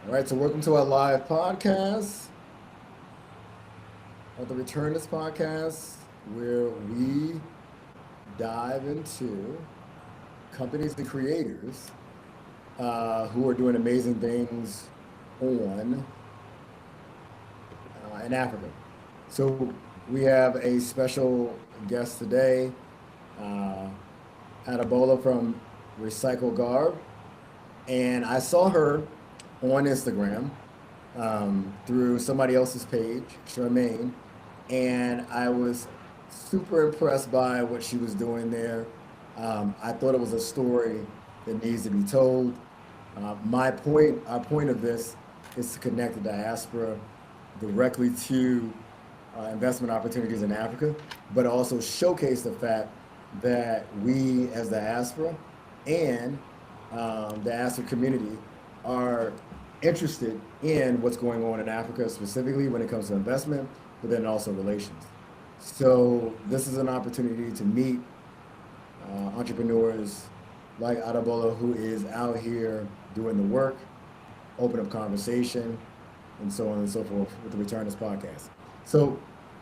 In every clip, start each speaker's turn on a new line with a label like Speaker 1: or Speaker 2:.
Speaker 1: All right, so welcome to our live podcast, the Return This podcast, where we dive into companies and creators who are doing amazing things on in Africa. So we have a special guest today, uh, Adabola from Recycle Garb, and I saw her on Instagram through somebody else's page, Charmaine, and I was super impressed by what she was doing there. I thought it was a story that needs to be told. Our point of this is to connect the diaspora directly to investment opportunities in Africa, but also showcase the fact that we as diaspora and the diaspora community are interested in what's going on in Africa, specifically when it comes to investment, but then also relations. So this is an opportunity to meet entrepreneurs like Adabola, who is out here doing the work, open up conversation, and so on and so forth with the Return This podcast. So,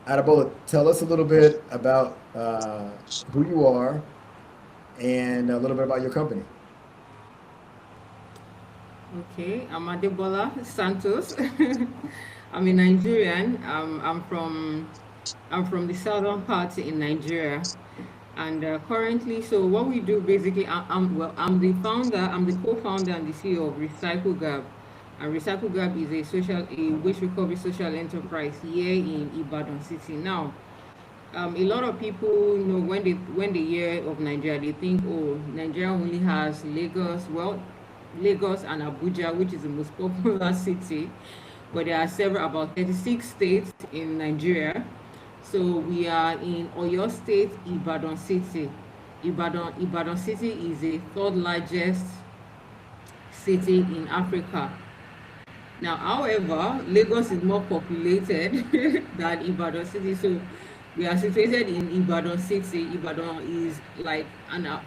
Speaker 1: Adabola, tell us a little bit about who you are and a little bit about your company.
Speaker 2: Okay, I'm Adebola Santos. I'm a Nigerian. I'm from the southern part in Nigeria, and currently, so what we do basically, I'm the founder, I'm the co-founder and the CEO of Recycle Gab, and Recycle Gab is a waste recovery social enterprise here in Ibadan City. Now, a lot of people, when they hear of Nigeria, they think, oh, Nigeria only has Lagos. Well, Lagos and Abuja, which is the most popular city, but there are several, about 36 states in Nigeria. So we are in Oyo State, Ibadan City. Ibadan City is the third largest city in Africa. Now, however, Lagos is more populated than Ibadan City. So we are situated in Ibadan City. Ibadan is like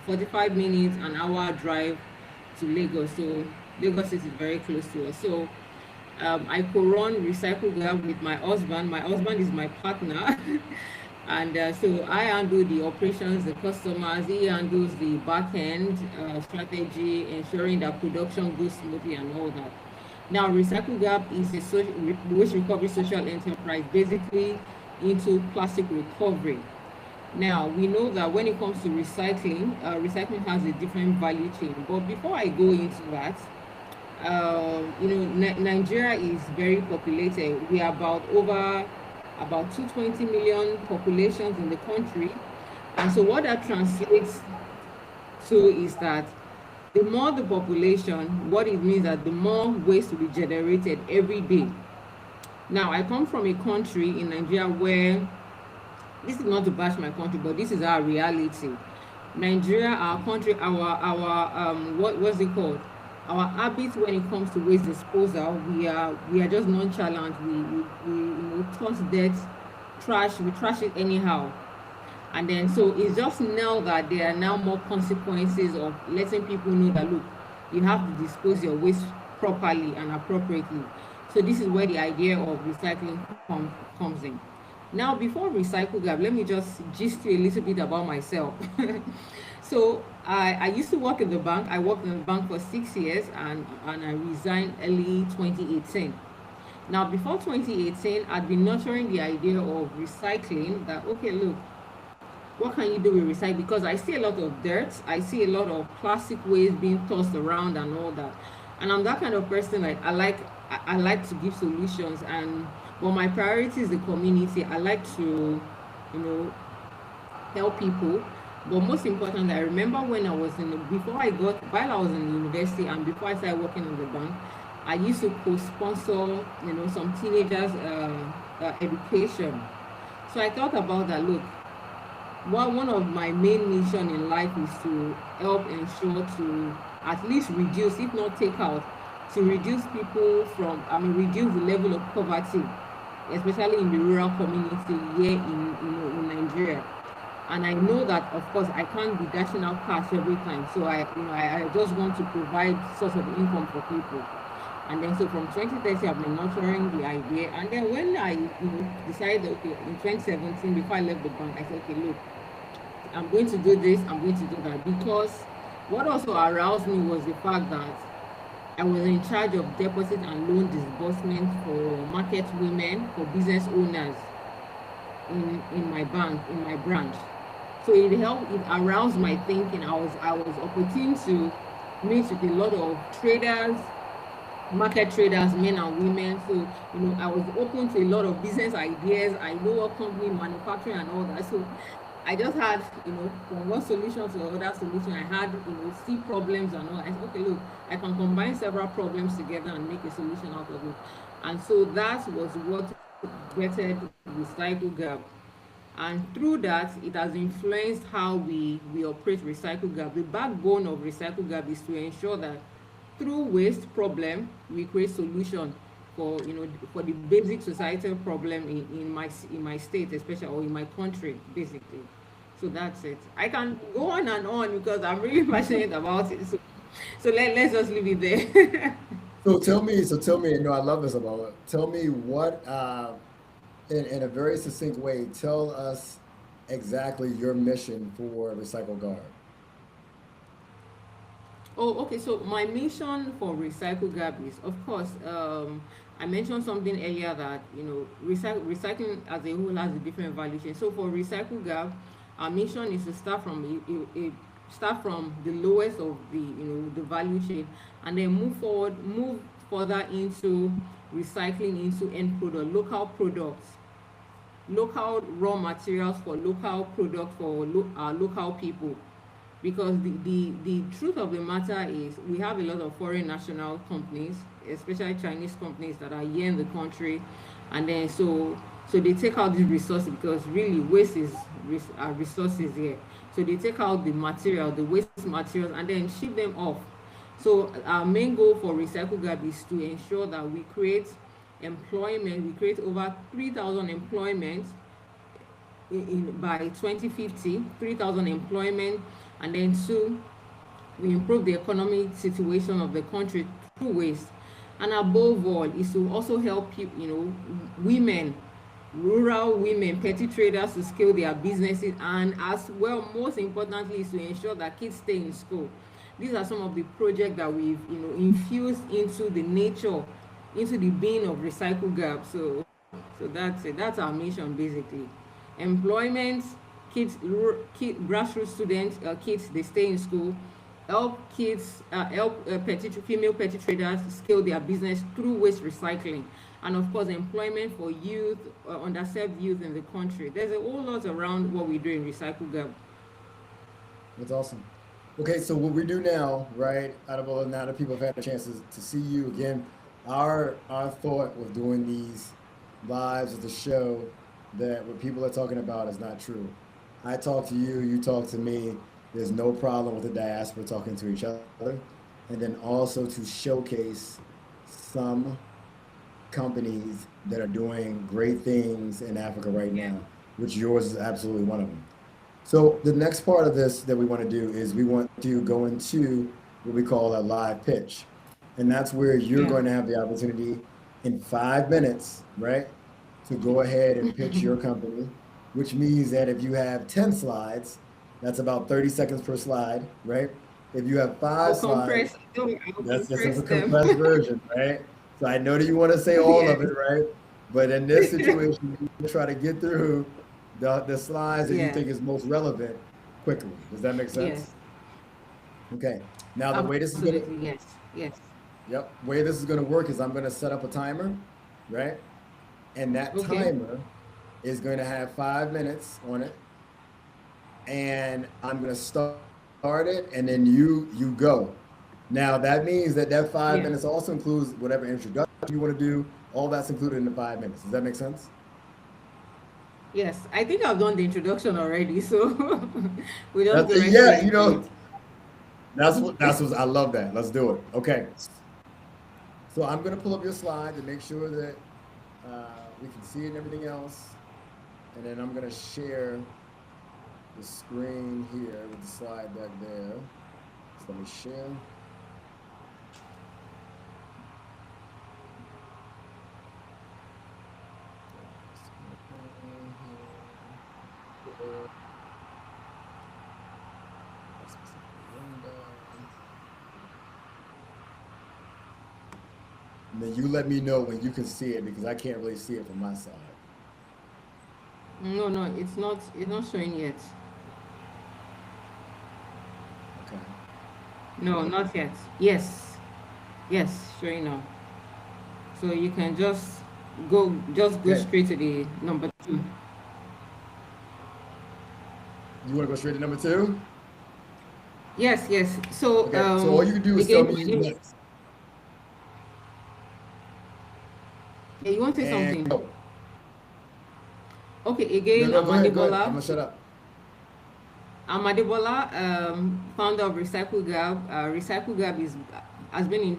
Speaker 2: 45 minutes, an hour drive to Lagos. So Lagos City is very close to us. So I co-run Recycle Grab with my husband. My husband is my partner. And so I handle the operations, the customers. He handles the back end strategy, ensuring that production goes smoothly and all that. Now, Recycle Gap is a waste recovery social enterprise, basically into plastic recovery. Now, we know that when it comes to recycling, recycling has a different value chain. But before I go into that, Nigeria is very populated. We are about 220 million populations in the country. And so what that translates to is that the more the population, what it means that the more waste will be generated every day. Now, I come from a country in Nigeria where, this is not to bash my country, but this is our reality. Nigeria, our country, what's it called? Our habits when it comes to waste disposal, we are just nonchalant. We toss dirt, we trash it anyhow. And then so it's just now that there are now more consequences of letting people know that, look, you have to dispose your waste properly and appropriately. So this is where the idea of recycling comes in. Now, before Recycle Gab, let me just gist you a little bit about myself. So I used to work in the bank. I worked in the bank for 6 years, and I resigned early 2018. Now, before 2018, I'd been nurturing the idea of recycling, that, okay, look, what can you do with recycling? Because I see a lot of dirt, I see a lot of plastic waste being tossed around and all that. And I'm that kind of person, like I like to give solutions, and but my priority is the community. I like to, you know, help people. But most importantly, I remember when I was while I was in university and before I started working in the bank, I used to co-sponsor, some teenagers' education. So I thought about that. Look, one of my main mission in life is to help ensure to at least reduce, if not take out, to reduce reduce the level of poverty, especially in the rural community here in Nigeria. And I know that, of course, I can't be dashing out cash every time. So I just want to provide source of income for people. And then so from 2030, I've been nurturing the idea. And then when I decided, okay, in 2017, before I left the bank, I said, okay, look, I'm going to do this, I'm going to do that. Because what also aroused me was the fact that I was in charge of deposit and loan disbursement for market women, for business owners in my bank, in my branch. So it helped, it aroused my thinking. I was opportune to meet with a lot of traders, market traders, men and women. So, I was open to a lot of business ideas. I know what company manufacturing and all that. So I just had, from one solution to another solution, I had, see problems and all. I said, okay, look, I can combine several problems together and make a solution out of it. And so that was what created Recycle Gap. And through that, it has influenced how we operate Recycle Gap. The backbone of Recycle Gap is to ensure that through waste problem, we create solution for for the basic societal problem in my state, especially, or in my country, basically. So that's it. I can go on and on because I'm really passionate about it. So let's just leave it there.
Speaker 1: So tell me, I love this about it. Tell me what, in a very succinct way, tell us exactly your mission for Recycle Guard.
Speaker 2: Oh, okay. So my mission for Recycle Gap is, of course, I mentioned something earlier that recycling as a whole has a different value chain. So for Recycle Gap, our mission is to start from the lowest of the value chain, and then move further into recycling into end product, local products, local raw materials for local product for our local people. Because the truth of the matter is we have a lot of foreign national companies, especially Chinese companies, that are here in the country. And then so they take out these resources, because really waste is resources here. So they take out the material, the waste materials, and then ship them off. So our main goal for Recycle Gap is to ensure that we create employment. We create over 3,000 employment by 2050, 3,000 employment. And then two, we improve the economic situation of the country through waste. And above all is to also help people, women, rural women, petty traders, to scale their businesses. And as well, most importantly, is to ensure that kids stay in school. These are some of the projects that we've infused into the nature, into the being of Recycle Gap. So that's it. That's our mission, basically. Employment, grassroots students, kids, they stay in school. Help female petty traders scale their business through waste recycling. And of course, employment for youth, underserved youth in the country. There's a whole lot around what we do in Recycle Gap.
Speaker 1: That's awesome. Okay, so what we do now, right? Out of all, now that people have had a chance to see you again, our thought with doing these lives is to show that what people are talking about is not true. I talk to you, you talk to me. There's no problem with the diaspora talking to each other, and then also to showcase some companies that are doing great things in Africa right
Speaker 2: Yeah.
Speaker 1: now, which yours is absolutely one of them. So the next part of this that we want to do is we want to go into what we call a live pitch. And that's where you're
Speaker 2: Yeah.
Speaker 1: going to have the opportunity in 5 minutes, right, to go ahead and pitch your company, which means that if you have 10 slides, that's about 30 seconds per slide, right? If you have
Speaker 2: I'll
Speaker 1: five slides,
Speaker 2: compress. Don't I'll
Speaker 1: that's
Speaker 2: compress
Speaker 1: a
Speaker 2: them.
Speaker 1: compressed version, right? So I know that you want to say all of
Speaker 2: Yes.
Speaker 1: it, right? But in this situation, you try to get through the slides that you
Speaker 2: Yes.
Speaker 1: think is most relevant quickly. Does that make sense?
Speaker 2: Yes.
Speaker 1: Okay. Now the way this is gonna,
Speaker 2: Absolutely. Yes. Yes.
Speaker 1: yep, way this is gonna work is I'm gonna set up a timer, right? And that
Speaker 2: Okay.
Speaker 1: timer is going to have 5 minutes on it, and I'm going to start it, and then you go. Now that means that 5 minutes
Speaker 2: Yes.
Speaker 1: also includes whatever introduction you want to do. All that's included in the 5 minutes. Does that make sense?
Speaker 2: Yes. I think I've done the introduction already, so we just
Speaker 1: That's,
Speaker 2: go right
Speaker 1: yeah,
Speaker 2: straight into it.
Speaker 1: that's what I love that. Let's do it. Okay. So I'm going to pull up your slide to make sure that we can see it and everything else, and then I'm going to share the screen here with the slide back there. So let me share. And then you let me know when you can see it because I can't really see it from my side.
Speaker 2: No, no, it's not showing yet.
Speaker 1: Okay.
Speaker 2: No, not yet. Yes. Yes, showing now. So you can just go
Speaker 1: Okay.
Speaker 2: straight to the number 2.
Speaker 1: You want to go straight to number two?
Speaker 2: Yes, yes. So
Speaker 1: Okay. So all you can do is tell
Speaker 2: again,
Speaker 1: me next
Speaker 2: yeah, you want to say
Speaker 1: and
Speaker 2: something?
Speaker 1: go.
Speaker 2: Okay,
Speaker 1: No,
Speaker 2: again,
Speaker 1: no,
Speaker 2: I'm
Speaker 1: go ahead. Go ahead. I'm
Speaker 2: Adebola.
Speaker 1: gonna shut up.
Speaker 2: I'm Adebola, founder of Recycle Gab. Recycle Gab has been in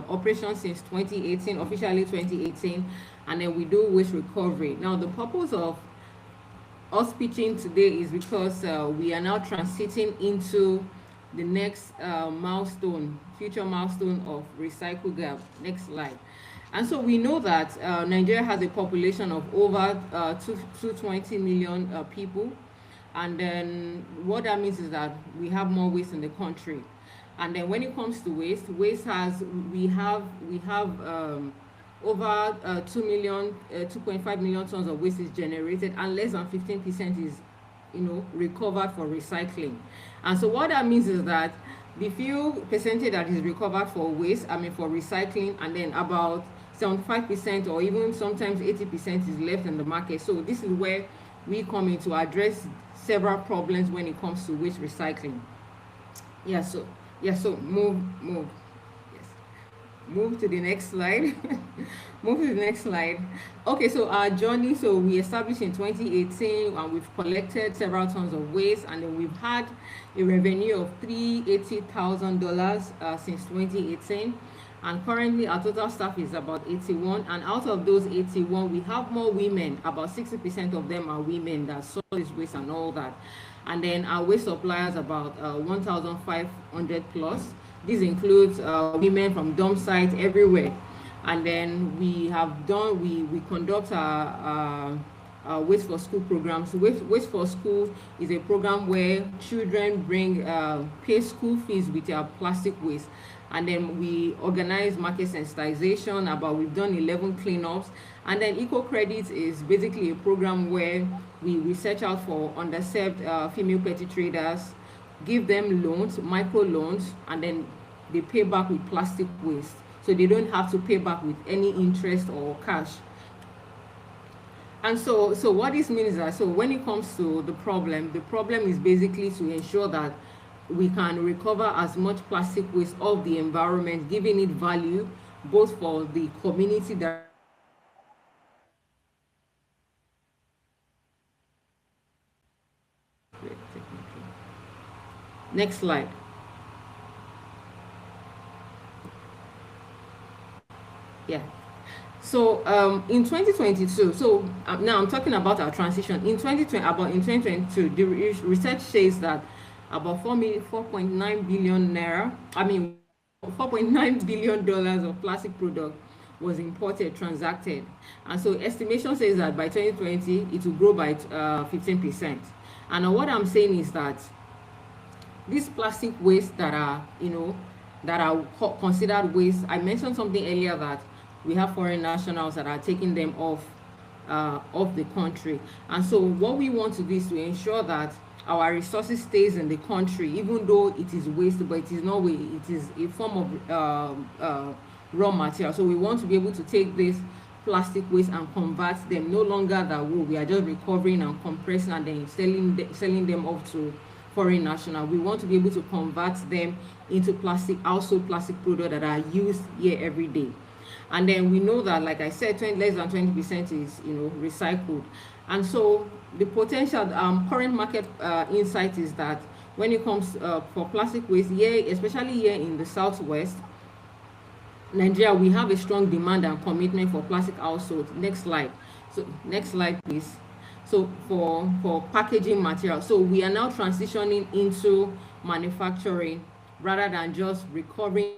Speaker 2: operation since 2018, officially 2018, and then we do waste recovery. Now, the purpose of us pitching today is because we are now transiting into the next future milestone of Recycle Gap. Next slide. And so we know that Nigeria has a population of over 220 million people. And then what that means is that we have more waste in the country. And then when it comes to waste we have over 2.5 million tons of waste is generated, and less than 15% is, recovered for recycling. And so what that means is that the few percentage that is recovered for waste, for recycling, and then about 75% or even sometimes 80% is left in the market. So this is where we come in to address several problems when it comes to waste recycling. So move. Yes. Move to the next slide. Move to the next slide. Okay, so our journey, so we established in 2018 and we've collected several tons of waste, and then we've had a revenue of $380,000 since 2018. And currently our total staff is about 81, and out of those 81 we have more women. About 60% of them are women that solid waste and all that. And then our waste suppliers about 1,500 plus. This includes women from dump sites everywhere. And then we conduct our Waste for School programs. So Waste for School is a program where children pay school fees with their plastic waste. And then we organize market sensitization. We've done 11 cleanups. And then Eco Credit is basically a program where we research out for underserved female petty traders, give them loans, micro loans, and then they pay back with plastic waste. So they don't have to pay back with any interest or cash. And so what this means is that, so when it comes to the problem is basically to ensure that we can recover as much plastic waste of the environment, giving it value both for the community that next slide. Yeah. So in 2022, so now I'm talking about our transition. In 2022, the research says that about 4.9 billion naira, $4.9 billion of plastic product was imported, transacted. And so estimation says that by 2020, it will grow by 15%. And what I'm saying is that these plastic waste that are considered waste, I mentioned something earlier that we have foreign nationals that are taking them off the country. And so what we want to do is to ensure that our resources stays in the country, even though it is waste, but it is not waste, it is a form of raw material. So we want to be able to take this plastic waste and convert them, no longer that we are just recovering and compressing and then selling them off to foreign national. We want to be able to convert them into household plastic products that are used here every day. And then we know that, like I said, less than 20% is recycled. And so the potential current market insight is that when it comes for plastic waste, especially here in the southwest Nigeria, we have a strong demand and commitment for plastic households. Next slide. So next slide, please. So for packaging material, so we are now transitioning into manufacturing rather than just recovering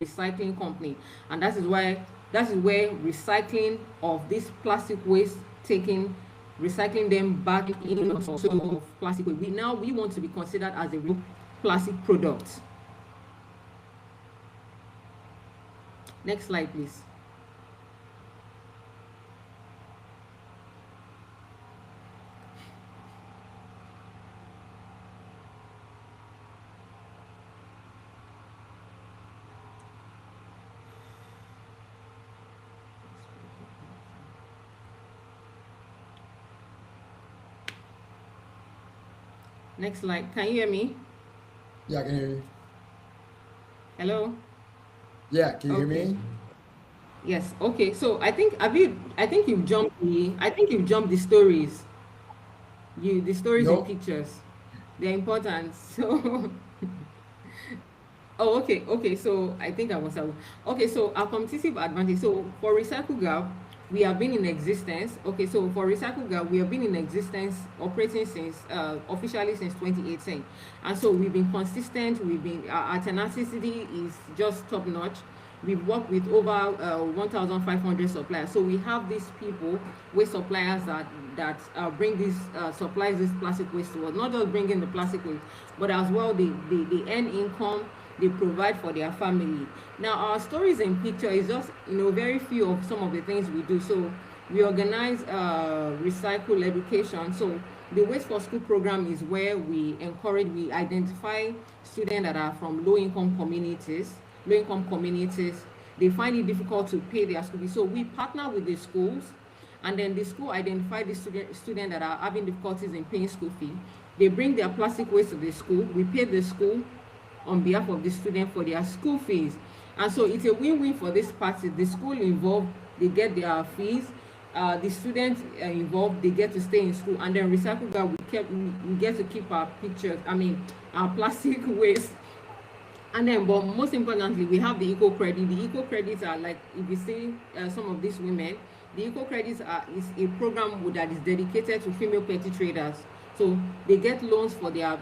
Speaker 2: recycling company. And that is where recycling of this plastic waste, recycling them back into plastic waste. We want to be considered as a real plastic product. Next slide, please. Next slide. Can you hear me?
Speaker 1: Yeah, I can hear you.
Speaker 2: Hello?
Speaker 1: Yeah, can you hear
Speaker 2: Okay.
Speaker 1: me?
Speaker 2: Yes. Okay. So I think you've jumped the stories. The stories in
Speaker 1: Nope.
Speaker 2: pictures. They're important. So oh, okay, okay. So I think I was out. Okay, so our competitive advantage. So for Recycle Gap, we have been in existence. Okay, so for Recycle Gap, we have been in existence, operating since officially since 2018, and so we've been consistent. We've been our tenacity is just top notch. We've worked with over 1,500 suppliers. So we have these people, waste suppliers that bring these supplies this plastic waste to us. Not just bringing the plastic waste, but as well they earn income, they provide for their family. Now our stories in picture is just very few of some of the things we do. So we organize recycle education. So the Waste for School program is where we identify students that are from low income communities. They find it difficult to pay their school fees. So we partner with the schools, and then the school identify the student that are having difficulties in paying school fee. They bring their plastic waste to the school. We pay the school on behalf of the student for their school fees. And so it's a win-win for this party. The school involved, they get their fees. The students involved, they get to stay in school. And then Recycle Gap, we get to keep our pictures, our plastic waste. And then, but most importantly, we have the eco credit. The eco credits are like, if you see some of these women, the eco credits is a program that is dedicated to female petty traders. So they get loans for their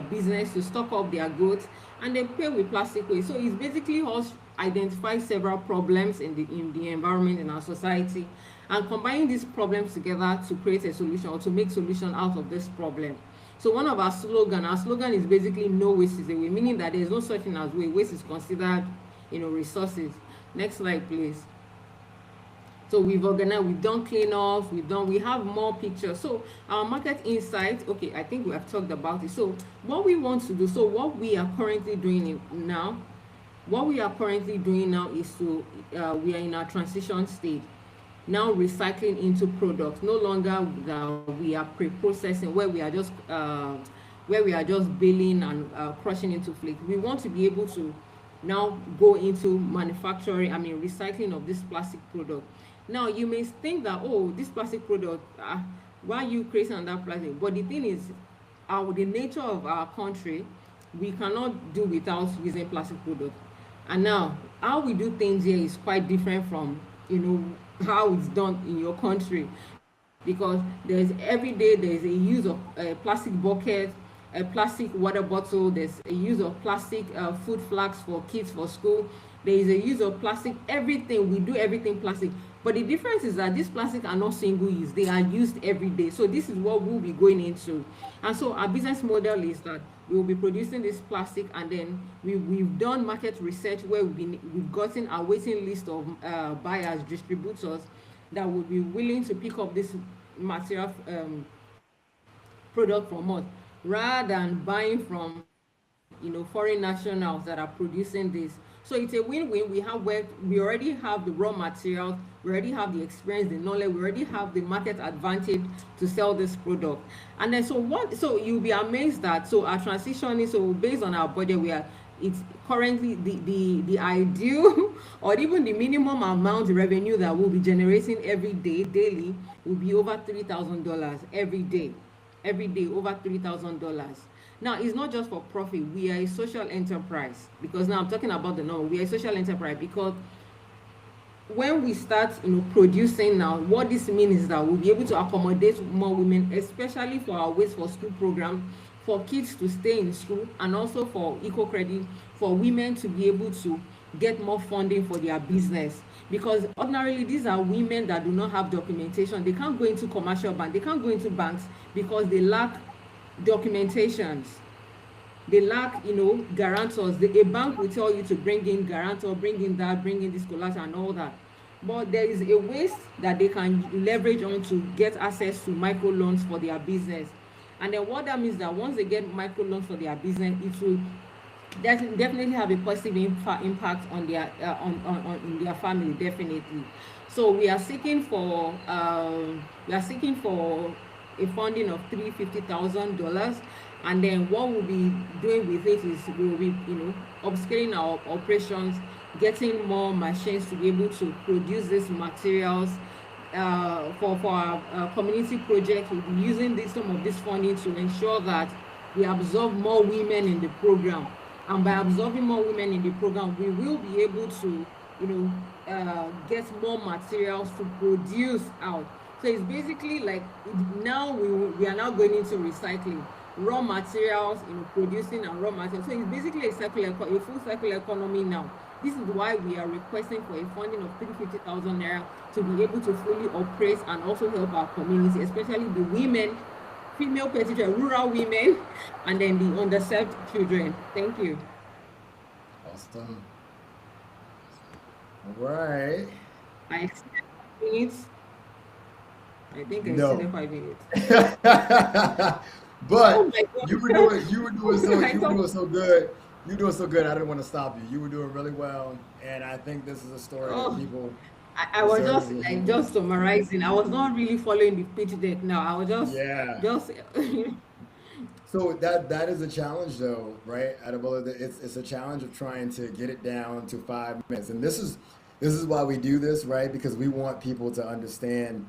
Speaker 2: business to stock up their goods, and they pay with plastic waste. So it's basically us identify several problems in the environment in our society, and combining these problems together to create a solution or to make solution out of this problem. So one of our slogan is basically no waste is away, meaning that there is no such thing as waste. Waste is considered, resources. Next slide, please. So we've organized, we've done cleanups, we have more pictures. So our market insight, okay, I think we have talked about it. So what we want to do, so what we are currently doing now is to, we are in our transition stage. Now recycling into products. No longer that we are pre-processing where we are just baling and crushing into flakes. We want to be able to now go into manufacturing, recycling of this plastic product. Now you may think that, oh, this plastic product, why are you creating on that plastic? But the thing is, the nature of our country, we cannot do without using plastic products. And now how we do things here is quite different from how it's done in your country, because every day there's a use of a plastic bucket, a plastic water bottle, there's a use of plastic food flags for kids for school, there is a use of plastic, everything, we do everything plastic. But the difference is that these plastics are not single use, they are used every day. So this is what we'll be going into. And so our business model is that we will be producing this plastic, and then we've done market research where we've gotten a waiting list of buyers, distributors that would be willing to pick up this material product from us, rather than buying from foreign nationals that are producing this. So it's a win-win. We already have the raw materials, we already have the experience, the knowledge, we already have the market advantage to sell this product. And then so you'll be amazed that our transition is, so based on our budget, it's currently the ideal or even the minimum amount of revenue that we'll be generating every day, daily, will be over $3,000 every day, over $3,000. Now, it's not just for profit. We are a social enterprise, because now I'm talking about the number. We are a social enterprise because when we start producing now, what this means is that we'll be able to accommodate more women, especially for our Waste for School program, for kids to stay in school, and also for eco credit, for women to be able to get more funding for their business. Because ordinarily these are women that do not have documentation. They can't go into commercial bank, they can't go into banks because they lack documentations. they lack, guarantors. A bank will tell you to bring in guarantor, bring in that, bring in this collateral and all that. But there is a ways that they can leverage on to get access to microloans for their business. And then what that means that once they get microloans for their business, it will definitely have a positive impact on their in their family, definitely. So we are seeking for a funding of $350,000, and then what we'll be doing with it is we'll be upscaling our operations, getting more machines to be able to produce these materials for our community project. We'll be using some of this funding to ensure that we absorb more women in the program, and by absorbing more women in the program, we will be able to get more materials to produce out. So it's basically like now we are now going into recycling raw materials, producing and raw materials. So it's basically a full circular economy now. This is why we are requesting for a funding of 350,000 naira to be able to fully operate and also help our community, especially the women, female particularly rural women, and then the underserved children. Thank you.
Speaker 1: Awesome. All right.
Speaker 2: I exceeded 5 minutes. I think I
Speaker 1: No.
Speaker 2: exceeded 5 minutes.
Speaker 1: But
Speaker 2: Oh my God.
Speaker 1: you were doing so good. You were doing so good. I didn't want to stop you. You were doing really well, and I think this is a story that
Speaker 2: Oh,
Speaker 1: people
Speaker 2: I was just
Speaker 1: deserve to
Speaker 2: like
Speaker 1: hear.
Speaker 2: just summarizing. I was not really following the pitch deck now. I was
Speaker 1: Yeah.
Speaker 2: just
Speaker 1: So that is a challenge, though, right? Adebola, it's a challenge of trying to get it down to 5 minutes, and this is why we do this, right? Because we want people to understand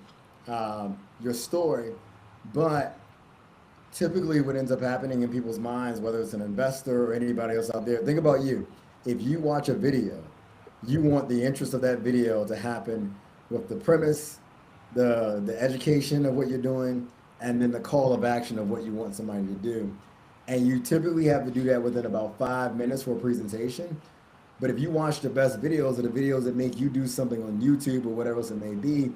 Speaker 1: your story, but typically what ends up happening in people's minds, whether it's an investor or anybody else out there, think about you. If you watch a video, you want the interest of that video to happen with the premise, the education of what you're doing, and then the call of action of what you want somebody to do. And you typically have to do that within about 5 minutes for a presentation. But if you watch the best videos or the videos that make you do something on YouTube or whatever else it may be,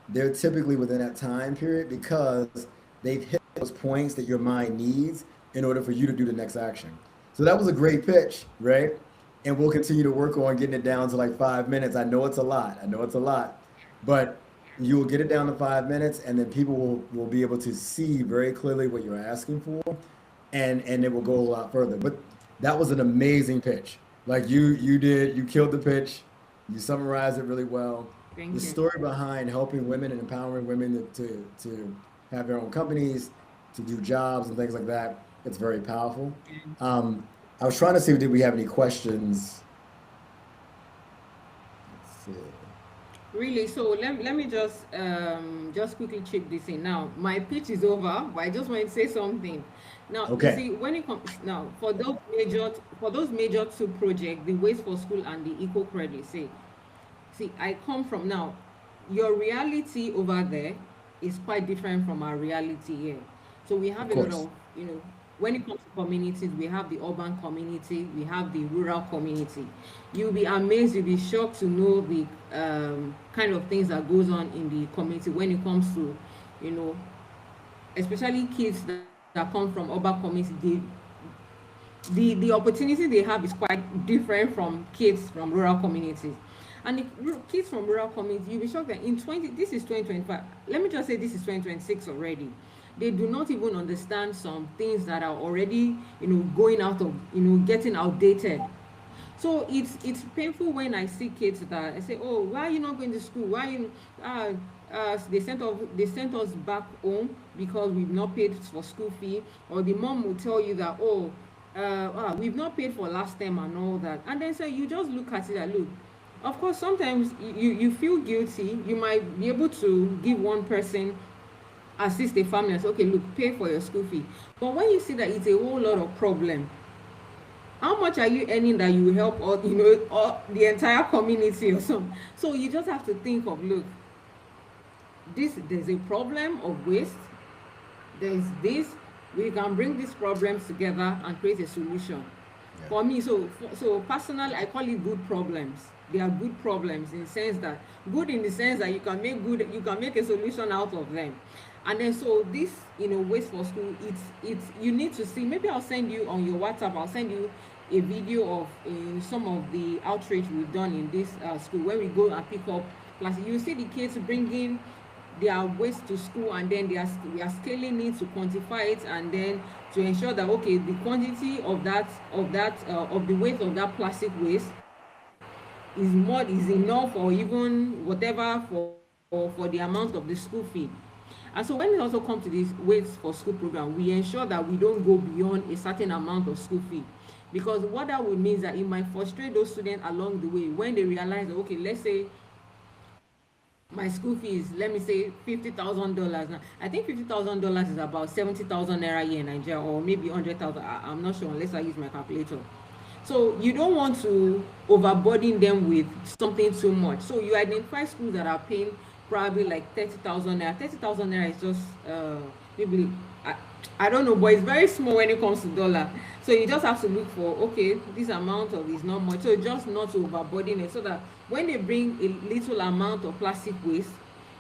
Speaker 1: they're typically within that time period because they've hit those points that your mind needs in order for you to do the next action. So that was a great pitch, right? And we'll continue to work on getting it down to like 5 minutes. I know it's a lot. But you will get it down to 5 minutes, and then people will be able to see very clearly what you're asking for, and it will go a lot further. But that was an amazing pitch. Like you killed the pitch. You summarized it really well.
Speaker 2: thank
Speaker 1: The
Speaker 2: you.
Speaker 1: story behind helping women and empowering women to have their own companies, to do jobs and things like that, it's very powerful. I was trying to see, did we have any questions? Let's see.
Speaker 2: Really, so let me just quickly check this in. Now, my pitch is over, but I just want to say something. Now, you
Speaker 1: Okay.
Speaker 2: see, when it comes now for those major two projects, the Waste for School and the Eco Credit, see, I come from now. Your reality over there is quite different from our reality here. So we have
Speaker 1: Of
Speaker 2: a lot
Speaker 1: course.
Speaker 2: of, when it comes to communities, we have the urban community, we have the rural community. You'll be amazed, you'll be shocked to know the kind of things that goes on in the community when it comes to, you know, especially kids that come from urban community. The opportunity they have is quite different from kids from rural communities. And the kids from rural communities, you'll be shocked that this is 2025. Let me just say this is 2026 already. They do not even understand some things that are already, going out of, getting outdated. So it's painful when I see kids that I say, oh, why are you not going to school? Why you they sent us back home because we've not paid for school fee, or the mom will tell you that, oh, we've not paid for last term and all that. And then so you just look at it and look. Of course, sometimes you feel guilty. You might be able to give one person, assist a family and say, okay, look, pay for your school fee. But when you see that it's a whole lot of problem, how much are you earning that you help all the entire community or something? So you just have to think of, look, there's a problem of waste. There's this. We can bring these problems together and create a solution.
Speaker 1: Yeah.
Speaker 2: For me, so personally, I call it good problems. They are good problems in the sense that you can make a solution out of them. And then so this, Waste for School, it's you need to see. Maybe I'll send you on your WhatsApp. I'll send you a video of some of the outreach we've done in this school, where we go and pick up plastic. You see the kids bringing their waste to school, and then we are scaling it to quantify it, and then to ensure that, okay, the quantity of the weight of that plastic waste is enough, or even whatever for the amount of the school fee. And so when we also come to this Waste for School program, we ensure that we don't go beyond a certain amount of school fee, because what that would mean is that it might frustrate those students along the way when they realize that, okay, let's say my school fees, let me say $50,000. Now I think $50,000 is about 70,000 naira here in Nigeria, or maybe 100,000. I'm not sure, unless I use my calculator. So you don't want to overburden them with something too much. So you identify schools that are paying probably like 30,000 naira. 30,000 naira is just maybe, I don't know, but it's very small when it comes to dollar. So you just have to look for, okay, this amount of is not much. So just not to overburden it, so that when they bring a little amount of plastic waste,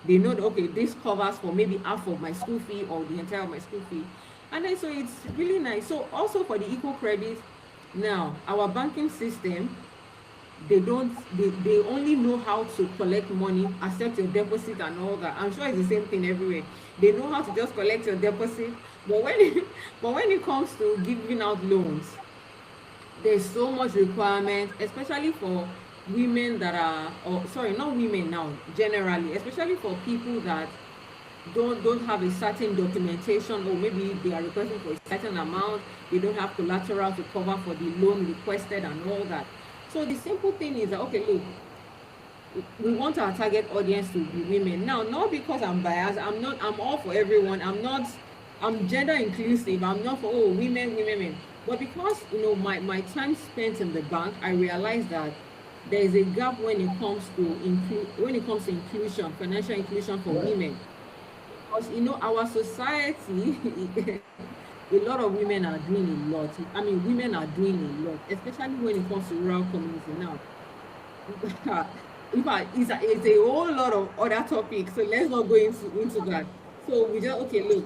Speaker 2: they know that, okay, this covers for maybe half of my school fee or the entire of my school fee. And then so it's really nice. So also for the eco credit, now our banking system, they only know how to collect money, accept your deposit and all that. I'm sure it's the same thing everywhere. They know how to just collect your deposit, but when it comes to giving out loans, there's so much requirement, especially for women that are, or sorry, not women now, generally, especially for people that don't have a certain documentation, or maybe they are requesting for a certain amount, they don't have collateral to cover for the loan requested and all that. So the simple thing is that, okay, look, we want our target audience to be women. Now, not because I'm biased, I'm all for everyone. I'm gender inclusive. I'm not for, oh, women. But because, my time spent in the bank, I realized that there is a gap when it comes to inclusion, financial inclusion for women. Because, our society, a lot of women are doing a lot. I mean, women are doing a lot, especially when it comes to rural community now. In fact, it's a whole lot of other topics, so let's not go into that. So we just, okay, look,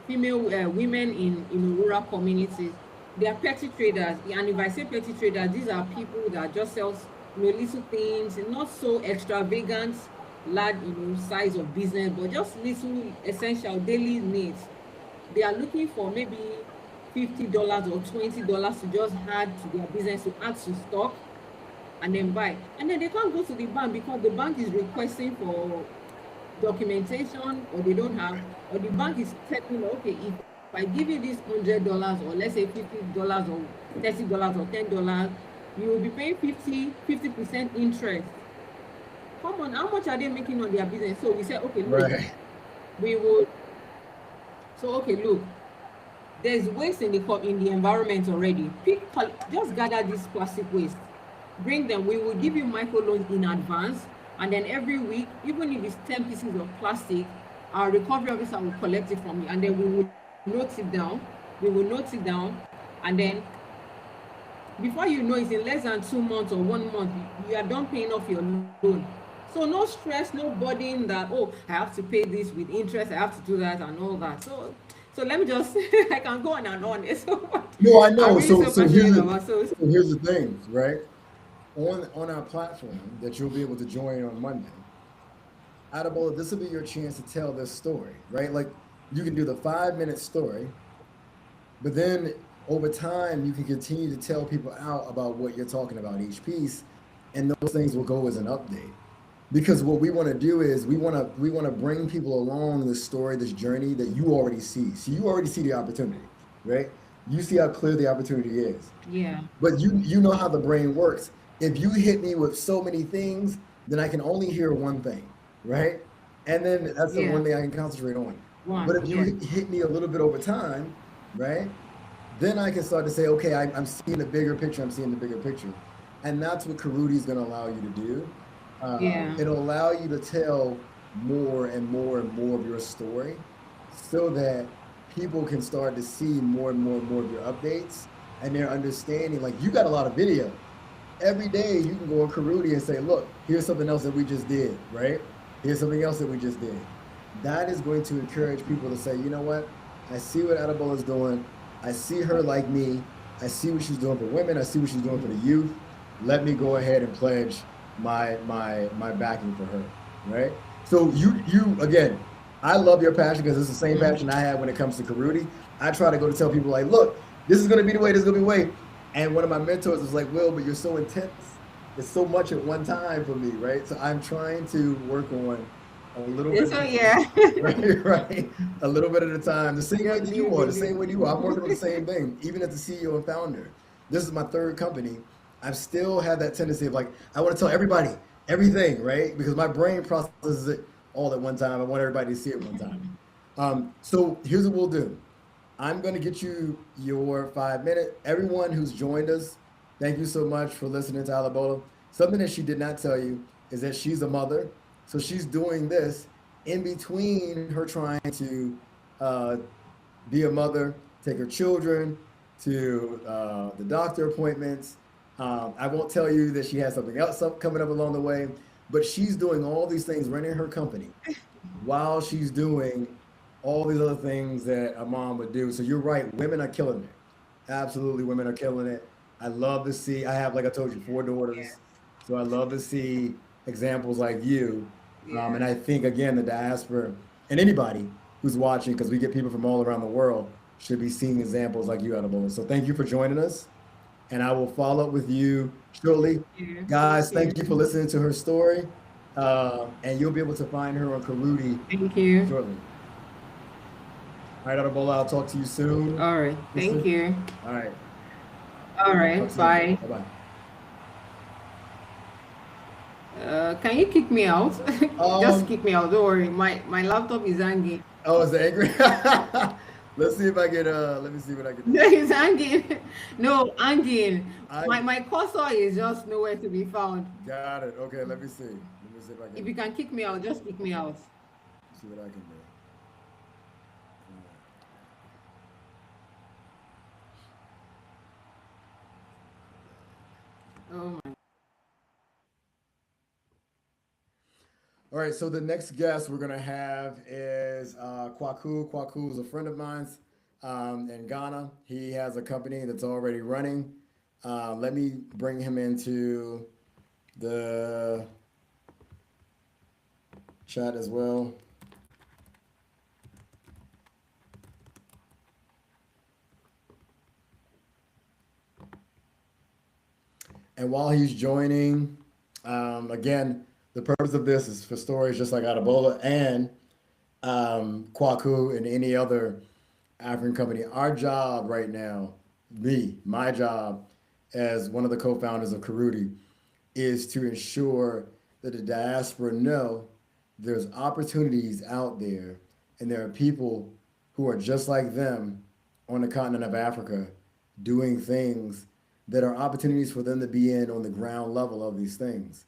Speaker 2: female women in rural communities, they are petty traders. And if I say petty traders, these are people that just sell little things, not so extravagant, large size of business, but just little essential daily needs. They are looking for maybe $50 or $20 to just add to their business, to add to stock and then buy. And then they can't go to the bank because the bank is requesting for documentation, or they don't have, or the bank is telling, okay, if I give you this $100, or let's say $50 or $30 or $10, you will be paying 50% interest. Come on, how much are they making on their business? So we said, okay, look,
Speaker 1: Right.
Speaker 2: we will. So okay, look, there's waste in the environment already. Just gather this plastic waste, bring them. We will give you microloans in advance, and then every week, even if it's 10 pieces of plastic, our recovery officer will collect it from you, and then we will note it down. And then before you know it, in less than 2 months or 1 month, you are done paying off your loan. So no stress, no burden that, oh, I have to pay this with interest, I have to do that and all that. So let me just, I can go on and on.
Speaker 1: No, I know.
Speaker 2: I'm really so passionate about.
Speaker 1: So here's the thing, right? On our platform that you'll be able to join on Monday, Adebola, this will be your chance to tell this story, right? Like, you can do the 5-minute story, but then over time you can continue to tell people out about what you're talking about each piece, and those things will go as an update. Because what we want to do is we want to bring people along this story, this journey that you already see. So you already see the opportunity, right? You see how clear the opportunity is.
Speaker 2: Yeah.
Speaker 1: But you know how the brain works. If you hit me with so many things, then I can only hear one thing, right? And then that's the one thing I can concentrate on. But if you hit me a little bit over time, right? Then I can start to say, okay, I'm seeing the bigger picture. And that's what Karuti is going to allow you to do. It'll allow you to tell more and more and more of your story, so that people can start to see more and more and more of your updates, and they're understanding, like, you got a lot of video. Every day you can go on Karuti and say, look, here's something else that we just did, right? Here's something else that we just did. that is going to encourage people to say, you know what? I see what Adebola is doing. I see her like me. I see what she's doing for women. I see what she's doing for the youth. Let me go ahead and pledge my backing for her. Right. So you again, I love your passion because it's the same
Speaker 2: Mm.
Speaker 1: passion I have when it comes to Karuti. I try to go to tell people like, look, this is gonna be the way. This is gonna be the way. And one of my mentors was like, Will, but you're so intense. It's so much at one time for me, right? So I'm trying to work on a little bit
Speaker 2: Yes,
Speaker 1: at
Speaker 2: so
Speaker 1: a
Speaker 2: yeah.
Speaker 1: time, right? Right, a little bit at a time. The same way
Speaker 2: Just
Speaker 1: that
Speaker 2: be
Speaker 1: you are, the
Speaker 2: busy.
Speaker 1: same way that you are. I'm working on the same thing, even as the CEO and founder. This is my third company. I've still had that tendency of like I want to tell everybody everything, right? Because my brain processes it all at one time. I want everybody to see it at one time. So here's what we'll do. I'm going to get you your 5 minute. Everyone who's joined us, thank you so much for listening to Alabola. Something that she did not tell you is that she's a mother. So she's doing this in between her trying to uh, be a mother, take her children to the doctor appointments. I won't tell you that she has something else coming up along the way, but she's doing all these things, running her company while she's doing all these other things that a mom would do. So you're right, women are killing it. Absolutely, women are killing it. I love to see. I have, like I told you, four
Speaker 2: Yeah,
Speaker 1: daughters, so I love to see examples like you.
Speaker 2: yeah.
Speaker 1: And I think again, the diaspora and anybody who's watching, because we get people from all around the world, should be seeing examples like you, Adebola. So thank you for joining us, and I will follow up with you shortly.
Speaker 2: Thank
Speaker 1: Guys, thank
Speaker 2: you.
Speaker 1: you for listening to her story, and you'll be able to find her on Karuti
Speaker 2: Thank you.
Speaker 1: shortly. All right, Adebola, I'll talk to you soon,
Speaker 2: All right. Thank
Speaker 1: sister.
Speaker 2: you.
Speaker 1: All right,
Speaker 2: All
Speaker 1: talk
Speaker 2: right.
Speaker 1: soon.
Speaker 2: Bye.
Speaker 1: Bye bye.
Speaker 2: Can you kick me out? Just
Speaker 1: Um,
Speaker 2: kick me out. Don't worry. My laptop is hanging.
Speaker 1: oh, is it angry? Let's see if I can. Let me see what I can do.
Speaker 2: It's hanging. No, hanging.
Speaker 1: I
Speaker 2: My cursor is just nowhere to be found.
Speaker 1: got it. Okay, let me see. Let me see if I
Speaker 2: If
Speaker 1: can
Speaker 2: you can kick me out, just kick me out.
Speaker 1: see what I can do.
Speaker 2: Oh my.
Speaker 1: All right, so the next guest we're gonna have is Kwaku. Kwaku is a friend of mine in Ghana. He has a company that's already running. Let me bring him into the chat as well. And while he's joining, again, the purpose of this is for stories just like Adebola and Kwaku and any other African company. Our job right now, my job as one of the co-founders of Karuti, is to ensure that the diaspora know there's opportunities out there and there are people who are just like them on the continent of Africa doing things that are opportunities for them to be in on the ground level of these things.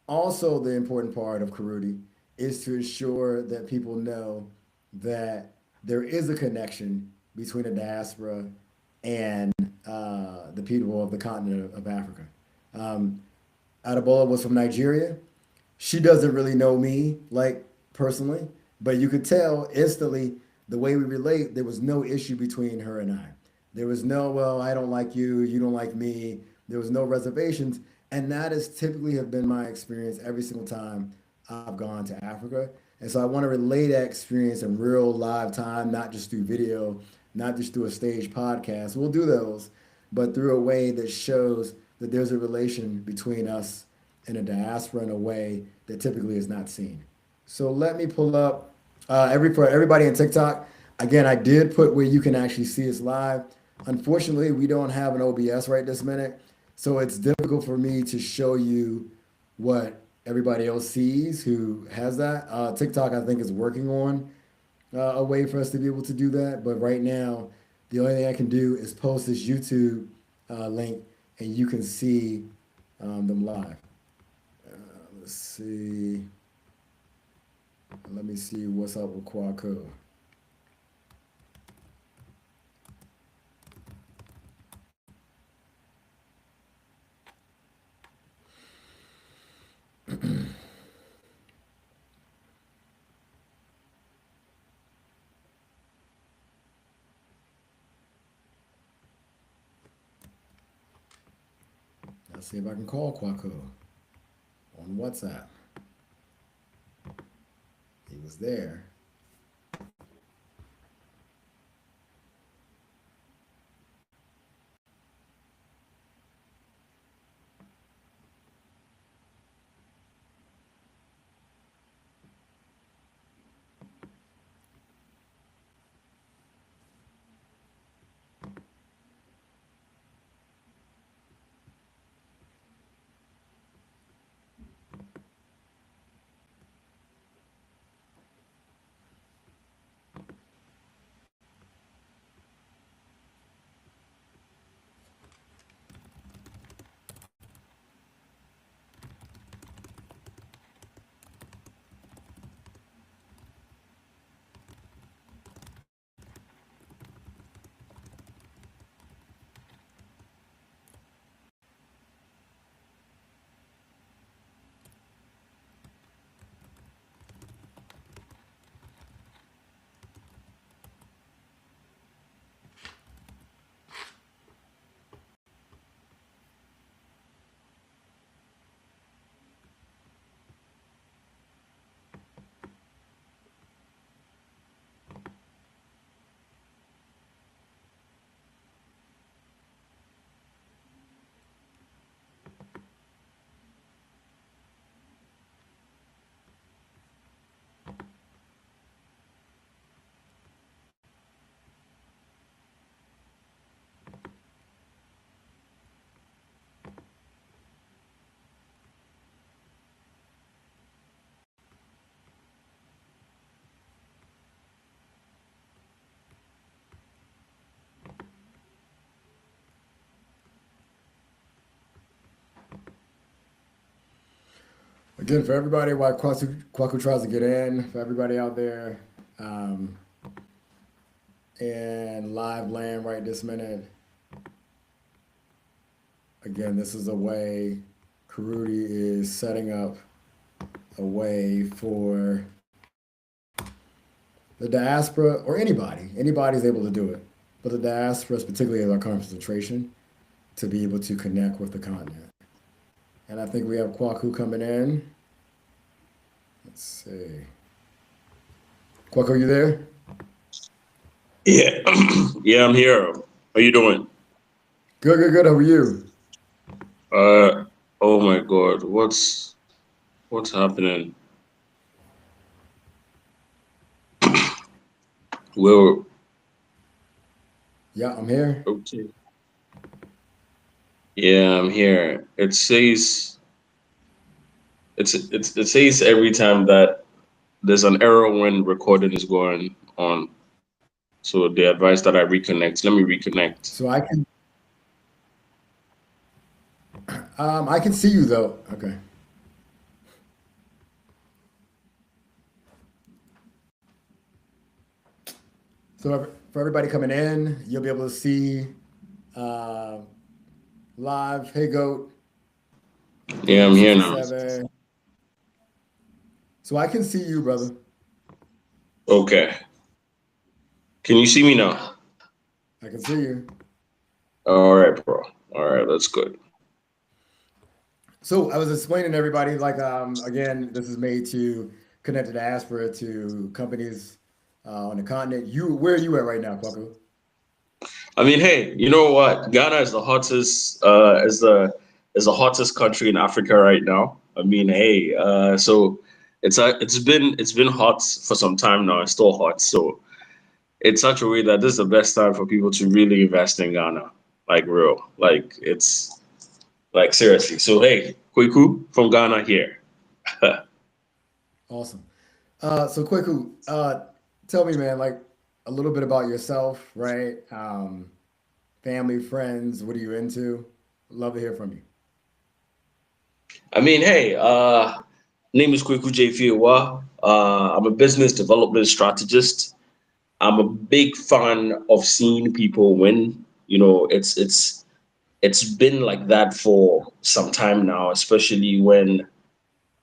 Speaker 1: Also, the important part of Karuti is to ensure that people know that there is a connection between the diaspora and the people of the continent of Africa. Um, Adebola was from Nigeria. She doesn't really know me like personally, but you could tell instantly the way we relate. There was no issue between her and I. There was no, well, I don't like you, you don't like me. There was no reservations, and that has typically have been my experience every single time I've gone to Africa. And so I want to relay that experience in real live time, not just through video, not just through a stage podcast. We'll do those, but through a way that shows that there's a relation between us and a diaspora in a way that typically is not seen. So let me pull up for everybody in TikTok. Again, I did put where you can actually see us live. Unfortunately, we don't have an OBS right this minute, so it's difficult for me to show you what everybody else sees who has that. TikTok, I think, is working on a way for us to be able to do that. But right now, the only thing I can do is post this YouTube link, and you can see them live. Let's see. Let me see what's up with Quaco. Let's see if I can call Kwaku on WhatsApp. He was there. Again, for everybody, while Kwaku tries to get in, for everybody out there um, in live land right this minute, again, this is a way Kurudi is setting up a way for the diaspora or anybody's able to do it, but the diaspora, particularly as our concentration, to be able to connect with the continent. And I think we have Kwaku coming in. Let's see. Kwaku, you there?
Speaker 3: Yeah, yeah, I'm here. How you doing?
Speaker 1: Good, good, good. How are you?
Speaker 3: Oh my God, what's happening? Well,
Speaker 1: Yeah, I'm here.
Speaker 3: okay. Yeah, I'm here. It says every time that there's an error when recording is going on. So they advise that I reconnect. Let me reconnect.
Speaker 1: So I can see you though. Okay. So for everybody coming in, you'll be able to see uh, live. Hey, Goat.
Speaker 3: Yeah, I'm here now.
Speaker 1: 67. So I can see you, brother.
Speaker 3: Okay. Can you see me now?
Speaker 1: I can see you.
Speaker 3: All right, bro. All right, that's good.
Speaker 1: So I was explaining to everybody, like, again, this is made to connect the diaspora to companies on the continent. Where are you at right now, Kwaku?
Speaker 3: I mean, hey, you know what? Ghana is the hottest, is the hottest country in Africa right now. I mean, hey, so it's been hot for some time now. It's still hot, so it's such a way that this is the best time for people to really invest in Ghana, like real, like it's like seriously. So hey, Kweku from Ghana here.
Speaker 1: Awesome. So Kwaku, tell me, man, like a little bit about yourself, right? Family, friends, what are you into? Love to hear from you.
Speaker 3: I mean, hey, name is Kweku J. Fiwa. I'm a business development strategist. I'm a big fan of seeing people win. You know, it's been like that for some time now, especially when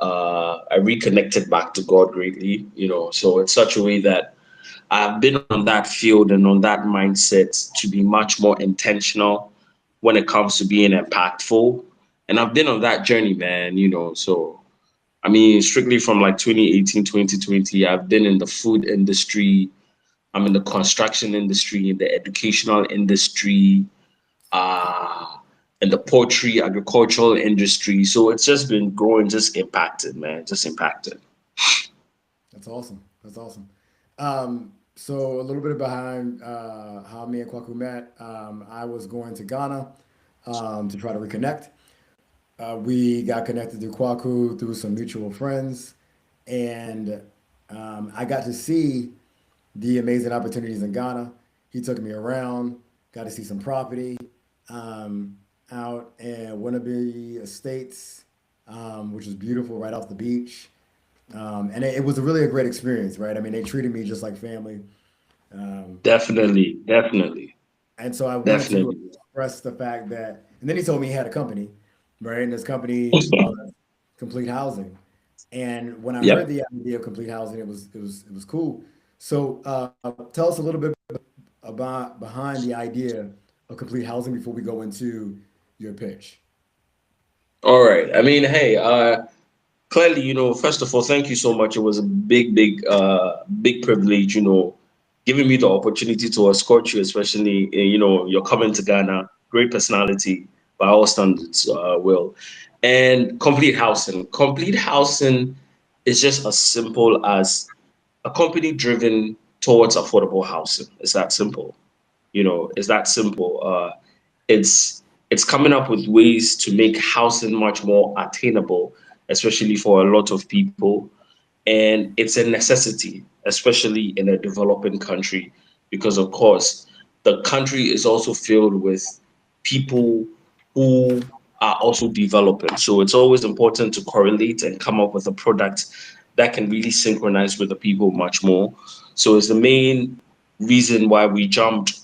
Speaker 3: I reconnected back to God greatly. You know, so it's such a way that I've been on that field and on that mindset to be much more intentional when it comes to being impactful And I've been on that journey, man, so I mean, strictly from like 2018, 2020, I've been in the food industry, I'm in the construction industry, in the educational industry, uh, in the poultry, agricultural industry. So it's just been growing, just impacted, man, just impacted.
Speaker 1: That's awesome. That's awesome. So a little bit behind how me and Kwaku met. I was going to Ghana to try to reconnect. We got connected to Kwaku through some mutual friends, and I got to see the amazing opportunities in Ghana. He took me around, got to see some property out in Winneba Estates, which was beautiful right off the beach. And it was really a great experience, right? I mean, they treated me just like family. Um,
Speaker 3: Definitely, definitely,
Speaker 1: and so I wanted to
Speaker 3: definitely.
Speaker 1: express the fact that, and then he told me he had a company, right? And this company was Complete Housing. And when I heard
Speaker 3: Yep.
Speaker 1: the idea of Complete Housing, it was cool. So tell us a little bit about behind the idea of Complete Housing before we go into your pitch.
Speaker 3: All right. I mean, hey, clearly, first of all, thank you so much. It was a big, big, big privilege, giving me the opportunity to escort you, especially, you're coming to Ghana. Great personality by all standards, Will. And complete housing. Complete housing is just as simple as a company driven towards affordable housing. It's that simple. It's that simple. It's coming up with ways to make housing much more attainable, especially for a lot of people. And it's a necessity, especially in a developing country, because of course the country is also filled with people who are also developing. So it's always important to correlate and come up with a product that can really synchronize with the people much more. So it's the main reason why we jumped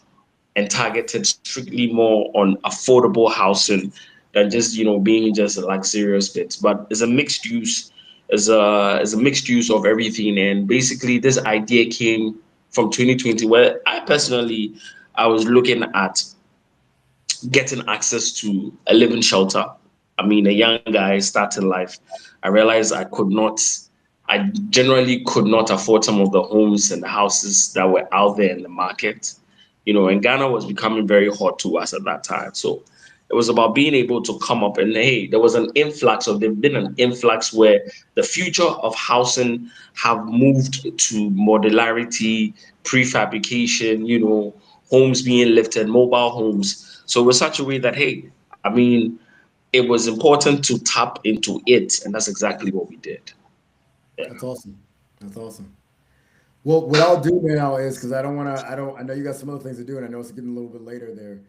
Speaker 3: and targeted strictly more on affordable housing than just being just a luxurious bit. But it's a mixed use, is a mixed use of everything. And basically, this idea came from 2020, where I was looking at getting access to a living shelter. I mean, a young guy starting life. I realized I generally could not afford some of the homes and the houses that were out there in the market. And Ghana was becoming very hot to us at that time. So it was about being able to come up and hey, there's been an influx where the future of housing have moved to modularity, prefabrication, homes being lifted, mobile homes. So it was such a way that, hey, I mean, it was important to tap into it. And that's exactly what we did. Yeah.
Speaker 1: That's awesome. That's awesome. Well, what I'll do now is because I know you got some other things to do, and I know it's getting a little bit later there.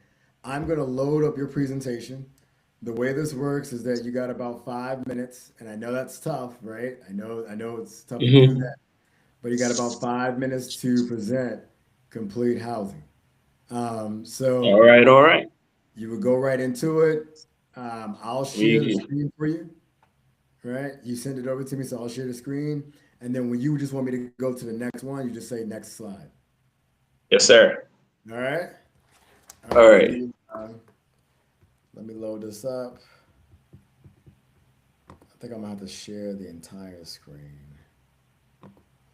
Speaker 1: I'm gonna load up your presentation. The way this works is that you got about 5 minutes, and I know that's tough, right? I know it's tough to do
Speaker 3: Mhm.
Speaker 1: that, but you got about 5 minutes to present complete housing.
Speaker 3: All
Speaker 1: So
Speaker 3: right, all right.
Speaker 1: you would go right into it. I'll share the
Speaker 3: We-
Speaker 1: screen for you, right? You send it over to me, so I'll share the screen. And then when you just want me to go to the next one, you just say next slide.
Speaker 3: Yes, sir.
Speaker 1: All right. All
Speaker 3: All
Speaker 1: right.
Speaker 3: right.
Speaker 1: Let me load this up. I think I'm gonna have to share the entire screen.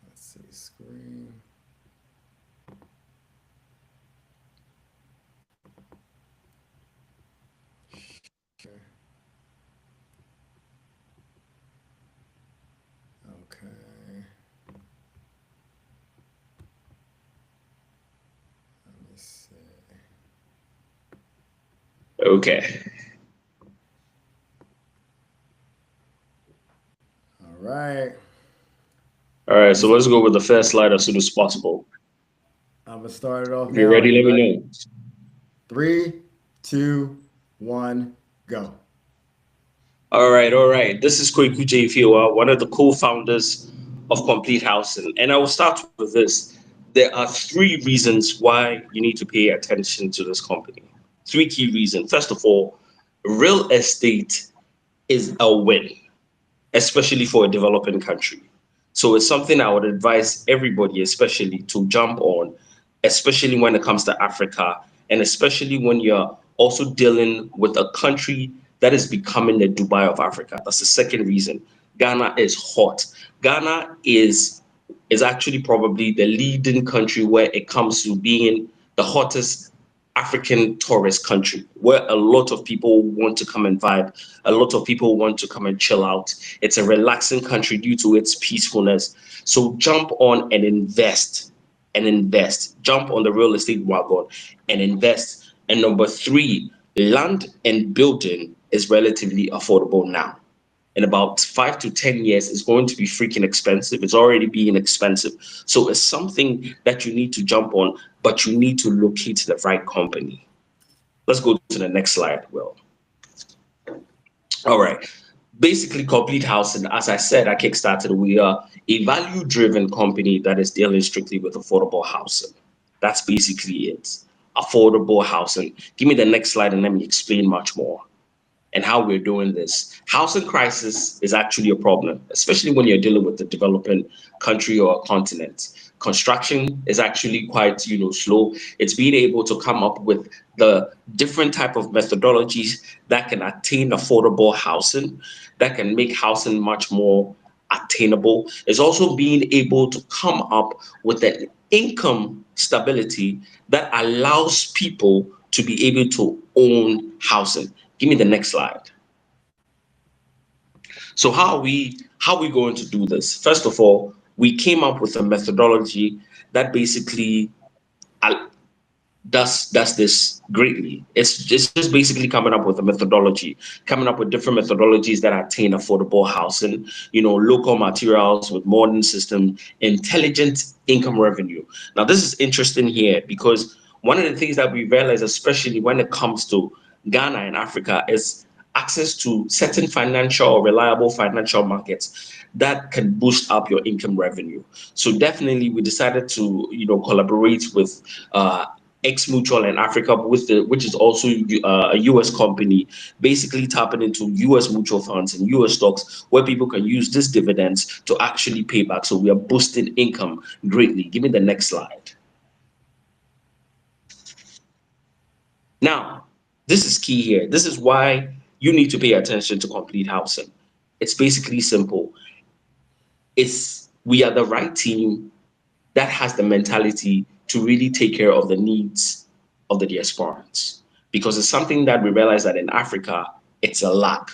Speaker 1: Let's see, screen. Share. Okay. Let me see.
Speaker 3: Okay.
Speaker 1: All right.
Speaker 3: All right.
Speaker 1: You
Speaker 3: So
Speaker 1: see,
Speaker 3: let's go with the first slide as soon as possible.
Speaker 1: I'm gonna start it off
Speaker 3: If you're
Speaker 1: now. Are
Speaker 3: ready,
Speaker 1: you
Speaker 3: let me
Speaker 1: ready?
Speaker 3: know.
Speaker 1: 3, 2, 1, go.
Speaker 3: All right. All right. This is Kweku J. Fiwa, one of the co-founders of Complete Housing. And I will start with this. There are three reasons why you need to pay attention to this company. Three key reasons. First of all, real estate is a win, especially for a developing country. So it's something I would advise everybody, especially to jump on, especially when it comes to Africa, and especially when you're also dealing with a country that is becoming the Dubai of Africa. That's the second reason. Ghana is hot. Ghana is actually probably the leading country where it comes to being the hottest African tourist country, where a lot of people want to come and vibe, a lot of people want to come and chill out. It's a relaxing country due to its peacefulness. So jump on and invest. Jump on the real estate wagon and invest. And number three, land and building is relatively affordable now. In about 5 to 10 years, it's going to be freaking expensive. It's already being expensive. So it's something that you need to jump on, but you need to locate the right company. Let's go to the next slide, Will. All right. Basically, Complete Housing, as I said, I kickstarted. We are a value-driven company that is dealing strictly with affordable housing. That's basically it. Affordable housing. Give me the next slide and let me explain much more and how we're doing this. Housing crisis is actually a problem, especially when you're dealing with a developing country or a continent. Construction is actually quite, slow. It's being able to come up with the different type of methodologies that can attain affordable housing, that can make housing much more attainable. It's also being able to come up with an income stability that allows people to be able to own housing. Give me the next slide. So how are we going to do this? First of all, we came up with a methodology that basically does this greatly. It's just basically coming up with a methodology, coming up with different methodologies that attain affordable housing, local materials with modern system, intelligent income revenue. Now, this is interesting here because one of the things that we realize, especially when it comes to Ghana and Africa, is access to certain financial or reliable financial markets that can boost up your income revenue. So definitely we decided to, collaborate with X Mutual in Africa, which is also a US company, basically tapping into US mutual funds and US stocks where people can use these dividends to actually pay back. So we are boosting income greatly. Give me the next slide. Now, this is key here. This is why you need to pay attention to Complete Housing. It's basically simple. We are the right team that has the mentality to really take care of the needs of the diasporans, because it's something that we realize that in Africa, it's a lack.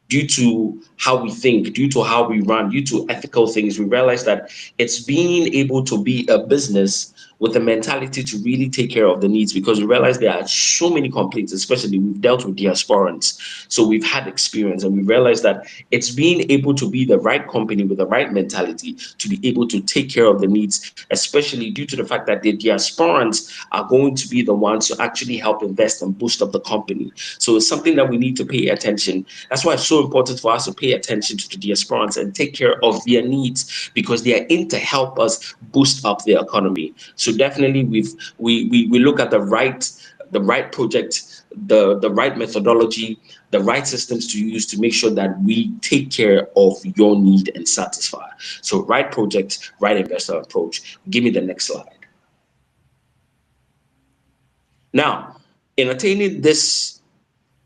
Speaker 3: Due to how we think, due to how we run, due to ethical things, we realize that it's being able to be a business with the mentality to really take care of the needs, because we realize there are so many complaints, especially we've dealt with diasporans. So we've had experience and we realize that it's being able to be the right company with the right mentality to be able to take care of the needs, especially due to the fact that the diasporans are going to be the ones to actually help invest and boost up the company. So it's something that we need to pay attention. That's why it's so important for us to pay attention to the diasporans and take care of their needs, because they are in to help us boost up the economy. So definitely we look at the right project, the right methodology, the right systems to use to make sure that we take care of your need and satisfy. So right project, right investor approach. Give me the next slide. Now, in attaining this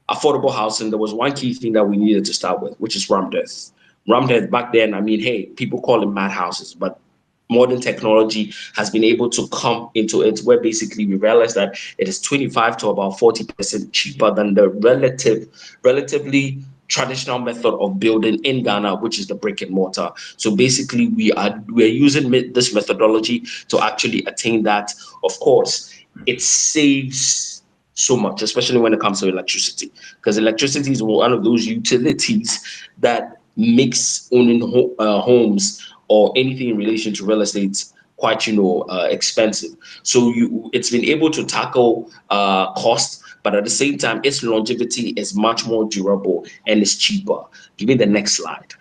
Speaker 3: affordable housing, there was one key thing that we needed to start with, which is Ramdeath. Ramdeath back then, hey, people call them mad houses, but modern technology has been able to come into it, where basically we realize that it is 25 to about 40% cheaper than the relatively traditional method of building in Ghana, which is the brick and mortar. So basically we are using this methodology to actually attain that. Of course, it saves so much, especially when it comes to electricity, because electricity is one of those utilities that makes owning homes or anything in relation to real estate quite, expensive. So it's been able to tackle cost, but at the same time, its longevity is much more durable and it's cheaper. Give me the next slide.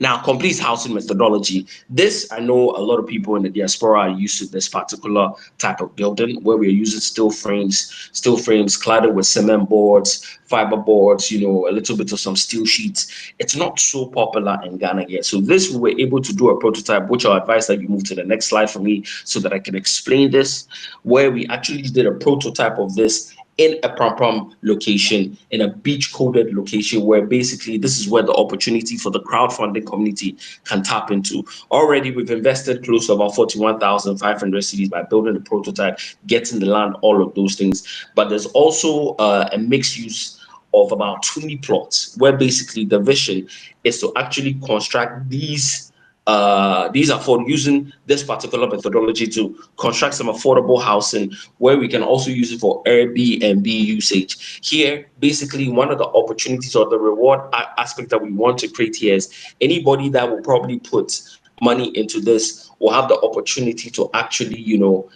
Speaker 3: Now, Complete Housing methodology. This, I know a lot of people in the diaspora are used to this particular type of building, where we're using steel frames cladded with cement boards, fiber boards, a little bit of some steel sheets. It's not so popular in Ghana yet. So this, we were able to do a prototype, which I'll advise that you move to the next slide for me so that I can explain this, where we actually did a prototype of this in a prom location, in a beach coded location, where basically this is where the opportunity for the crowdfunding community can tap into. Already we've invested close to about 41,500 cedis by building the prototype, getting the land, all of those things. But there's also a mixed use of about 20 plots, where basically the vision is to actually construct these are for using this particular methodology to construct some affordable housing, where we can also use it for Airbnb usage. Here, basically, one of the opportunities or the reward aspect that we want to create here is anybody that will probably put money into this will have the opportunity to actually,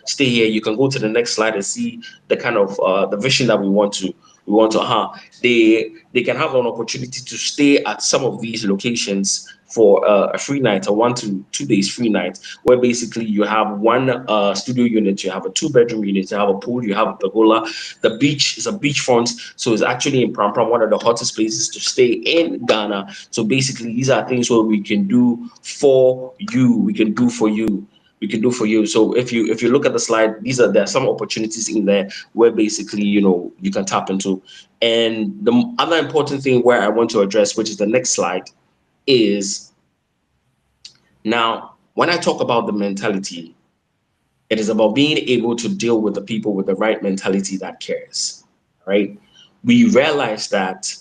Speaker 3: stay here. You can go to the next slide and see the kind of the vision that they can have an opportunity to stay at some of these locations for a free night, a 1 to 2 days free night, where basically you have one studio unit, you have a 2-bedroom unit, you have a pool, you have a pergola. The beach is a beachfront, so it's actually in Pram Pram, one of the hottest places to stay in Ghana. So basically, these are things where we can do for you. We can do for you. So if you look at the slide, there are some opportunities in there where basically you can tap into. And the other important thing where I want to address, which is the next slide, is now when I talk about the mentality, it is about being able to deal with the people with the right mentality that cares, right? We realize that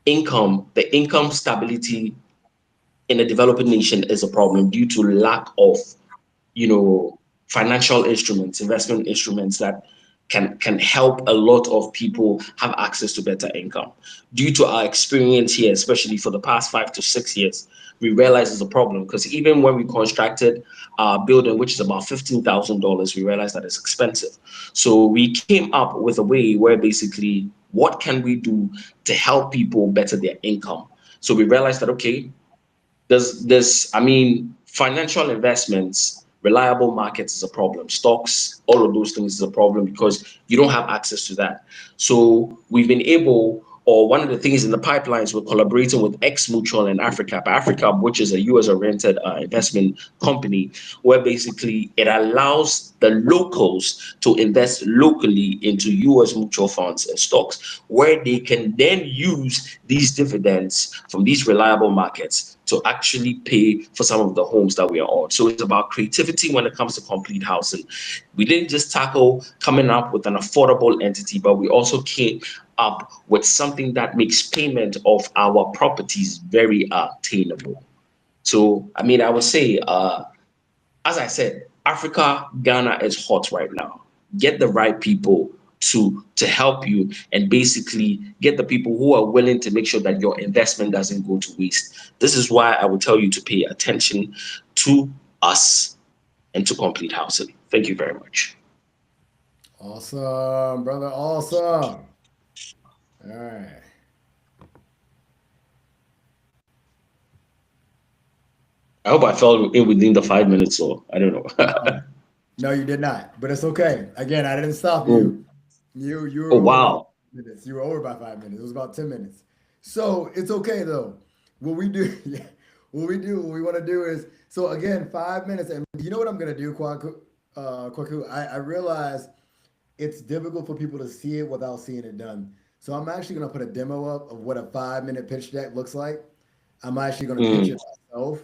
Speaker 3: the income stability in a developing nation is a problem due to lack of financial instruments, investment instruments that can help a lot of people have access to better income. Due to our experience here, especially for the past 5 to 6 years, we realized it's a problem, because even when we constructed our building, which is about $15,000, we realized that it's expensive. So we came up with a way where basically, what can we do to help people better their income? So we realized that, okay, financial investments, reliable markets is a problem. Stocks, all of those things is a problem because you don't have access to that. So we've been able, or one of the things in the pipelines, we're collaborating with X Mutual and Africa, which is a US-oriented investment company, where basically it allows the locals to invest locally into US mutual funds and stocks, where they can then use these dividends from these reliable markets to actually pay for some of the homes that we are on. So it's about creativity when it comes to complete housing. We didn't just tackle coming up with an affordable entity, but we also came up with something that makes payment of our properties very attainable. So, I would say, as I said, Africa, Ghana is hot right now. Get the right people to help you, and basically get the people who are willing to make sure that your investment doesn't go to waste. This is why I would tell you to pay attention to us and to complete housing. Thank you very much.
Speaker 1: Awesome, brother. Awesome. All right.
Speaker 3: I hope I fell in within the 5 minutes, or I don't know.
Speaker 1: No, you did not, but it's okay. Again, I didn't stop
Speaker 3: Oh,
Speaker 1: you. You were
Speaker 3: oh
Speaker 1: over by
Speaker 3: wow.
Speaker 1: 5 minutes. You were over by 5 minutes. It was about 10 minutes. So it's okay though. What we do, yeah, what we want to do is, so again, 5 minutes. And you know what I'm gonna do, Kwaku? I realize it's difficult for people to see it without seeing it done. So I'm actually gonna put a demo up of what a 5 minute pitch deck looks like. I'm actually gonna pitch
Speaker 3: Mm,
Speaker 1: it myself,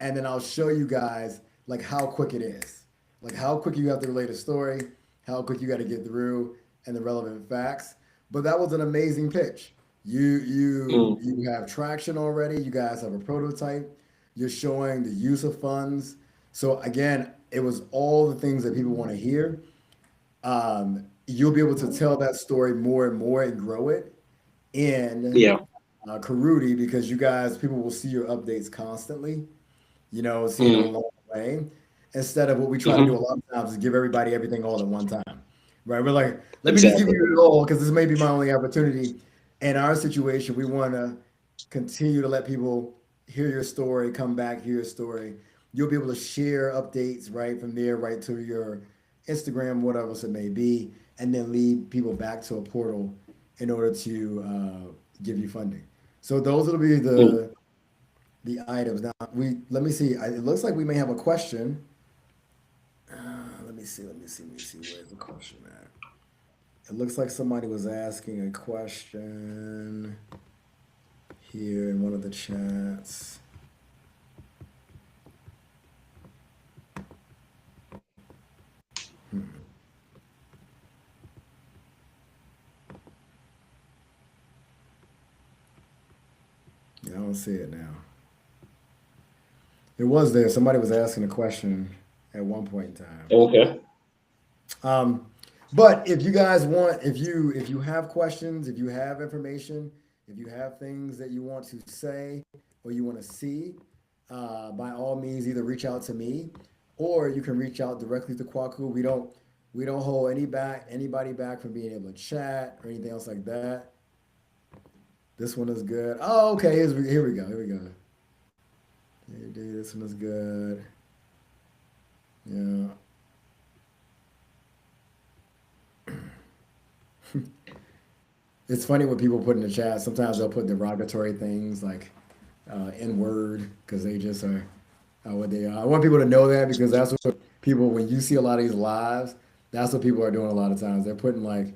Speaker 1: and then I'll show you guys like how quick it is, like how quick you have to relate a story, how quick you got to get through, and the relevant facts. But that was an amazing pitch. You
Speaker 3: mm,
Speaker 1: you have traction already. You guys have a prototype. You're showing the use of funds. So again, it was all the things that people want to hear. You'll be able to tell that story more and more and grow it in
Speaker 3: yeah.
Speaker 1: Karuti, because you guys, people will see your updates constantly, seeing it
Speaker 3: Mm,
Speaker 1: along the way, instead of what we try to do a
Speaker 3: mhm,
Speaker 1: lot of times is give everybody everything all at one time, right? We're like, let me just give
Speaker 3: exactly.
Speaker 1: you it all because this may be my only opportunity. In our situation, we want to continue to let people hear your story, come back, hear your story. You'll be able to share updates right from there, right to your Instagram, whatever it may be, and then lead people back to a portal in order to give you funding. So those will be
Speaker 3: Mm.
Speaker 1: the items. Now we let me see. It looks like we may have a question. Let me see. Where's the question at? It looks like somebody was asking a question here in one of the chats. Yeah, I don't see it now. It was there. Somebody was asking a question at one point in time.
Speaker 3: Okay.
Speaker 1: Um, but if you guys want, if you have questions, if you have information, if you have things that you want to say or you want to see, by all means, either reach out to me or you can reach out directly to Kwaku. We don't hold anybody back from being able to chat or anything else like that. This one is good. Oh, okay. Here we go. Here we go. Hey, dude, this one is good. Yeah. It's funny what people put in the chat. Sometimes they'll put derogatory things like N word because they just are what they are. I want people to know that because that's what people, when you see a lot of these lives, that's what people are doing a lot of times. They're putting like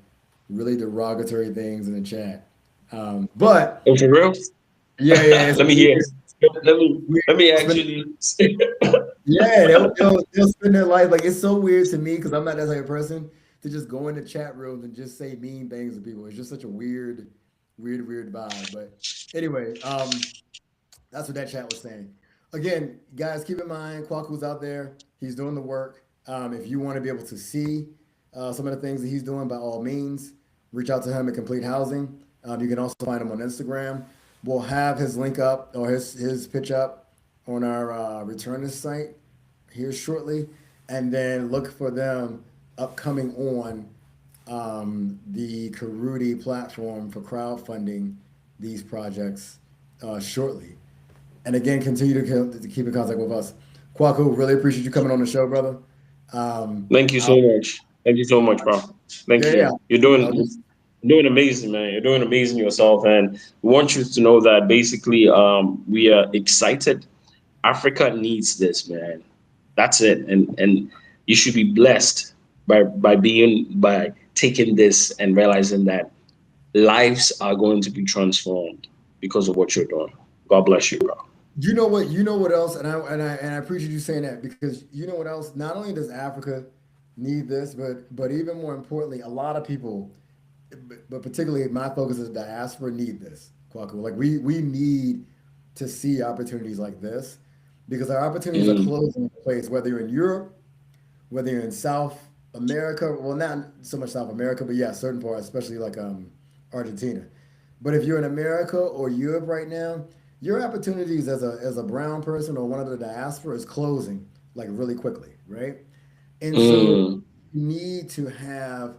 Speaker 1: really derogatory things in the chat. But
Speaker 3: Oh, for real?
Speaker 1: yeah, yeah, it's
Speaker 3: Let me
Speaker 1: weird.
Speaker 3: hear. Let me
Speaker 1: Weird.
Speaker 3: let me
Speaker 1: Spend-
Speaker 3: actually.
Speaker 1: Yeah, they'll spend their life like it's so weird to me because I'm not that type of person to just go into chat rooms and just say mean things to people. It's just such a weird vibe. But anyway, that's what that chat was saying. Again, guys, keep in mind Kwaku's out there. He's doing the work. If you want to be able to see some of the things that he's doing, by all means, reach out to him at Complete Housing. You can also find him on Instagram. We'll have his link up or his pitch up on our Returnist site here shortly, and then look for them upcoming on the Karuti platform for crowdfunding these projects shortly. And again, continue to keep in contact with us. Kwaku, really appreciate you coming on the show, brother.
Speaker 3: Thank you so
Speaker 1: I'll,
Speaker 3: much. Thank you so much, bro. Thank
Speaker 1: yeah, yeah.
Speaker 3: you. You're
Speaker 1: I'll
Speaker 3: doing
Speaker 1: just,
Speaker 3: doing amazing, man. You're doing amazing yourself, and we want you to know that basically, we are excited. Africa needs this, man. That's it, and you should be blessed by taking this and realizing that lives are going to be transformed because of what you're doing. God bless you, bro.
Speaker 1: you know what else, and I appreciate you saying that because you know what else. Not only does Africa need this, but even more importantly, a lot of people, but particularly my focus is diaspora need this. Kwaku, like we need to see opportunities like this because our opportunities are
Speaker 3: Mm,
Speaker 1: closing in place. Whether you're in Europe, whether you're in South America, well, not so much South America, but yeah, certain parts, especially like Argentina. But if you're in America or Europe right now, your opportunities as a brown person or one of the diaspora is closing like really quickly, right? And so
Speaker 3: mm,
Speaker 1: you need to have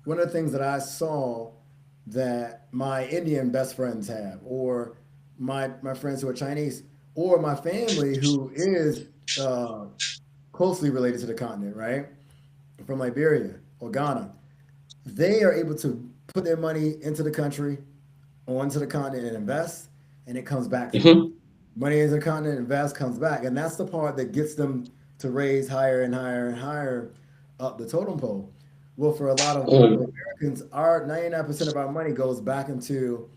Speaker 1: one of the things that I saw that my Indian best friends have, or my friends who are Chinese, or my family who is uh, closely related to the continent, right? From Liberia or Ghana, they are able to put their money into the country, onto the continent and invest, and it comes back to them.
Speaker 3: mhm,
Speaker 1: Money into the continent, invest, comes back. And that's the part that gets them to raise higher and higher and higher up the totem pole. Well, for a lot of
Speaker 3: mm,
Speaker 1: Americans, our 99% of our money goes back into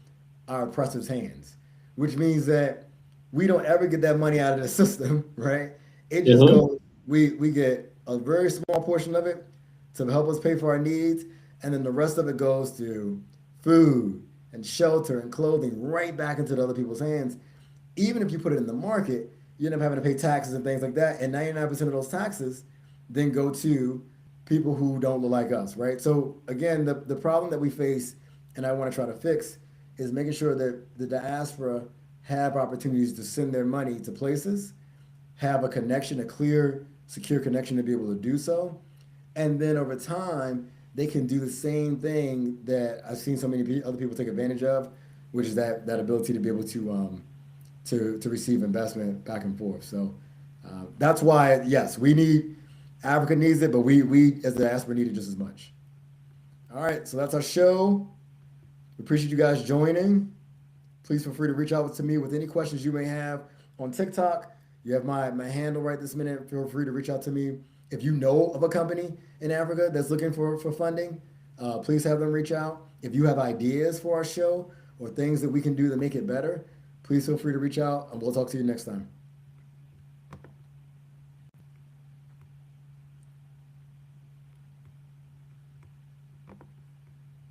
Speaker 1: our oppressors' hands, which means that we don't ever get that money out of the system, right? It just
Speaker 3: mhm,
Speaker 1: goes, we get a very small portion of it to help us pay for our needs, and then the rest of it goes to food and shelter and clothing right back into the other people's hands. Even if you put it in the market, you end up having to pay taxes and things like that, and 99% of those taxes then go to people who don't look like us, right? So again, the problem that we face and I want to try to fix is making sure that the diaspora have opportunities to send their money to places, have a connection, a clear, secure connection to be able to do so. And then over time, they can do the same thing that I've seen so many other people take advantage of, which is that ability to be able to receive investment back and forth. So that's why, yes, we need Africa needs it, but we as the diaspora need it just as much. All right, so that's our show. We appreciate you guys joining. Please feel free to reach out to me with any questions you may have on TikTok. You have my handle right this minute. Feel free to reach out to me. If you know of a company in Africa that's looking for funding, please have them reach out. If you have ideas for our show or things that we can do to make it better, please feel free to reach out, and we'll talk to you next time.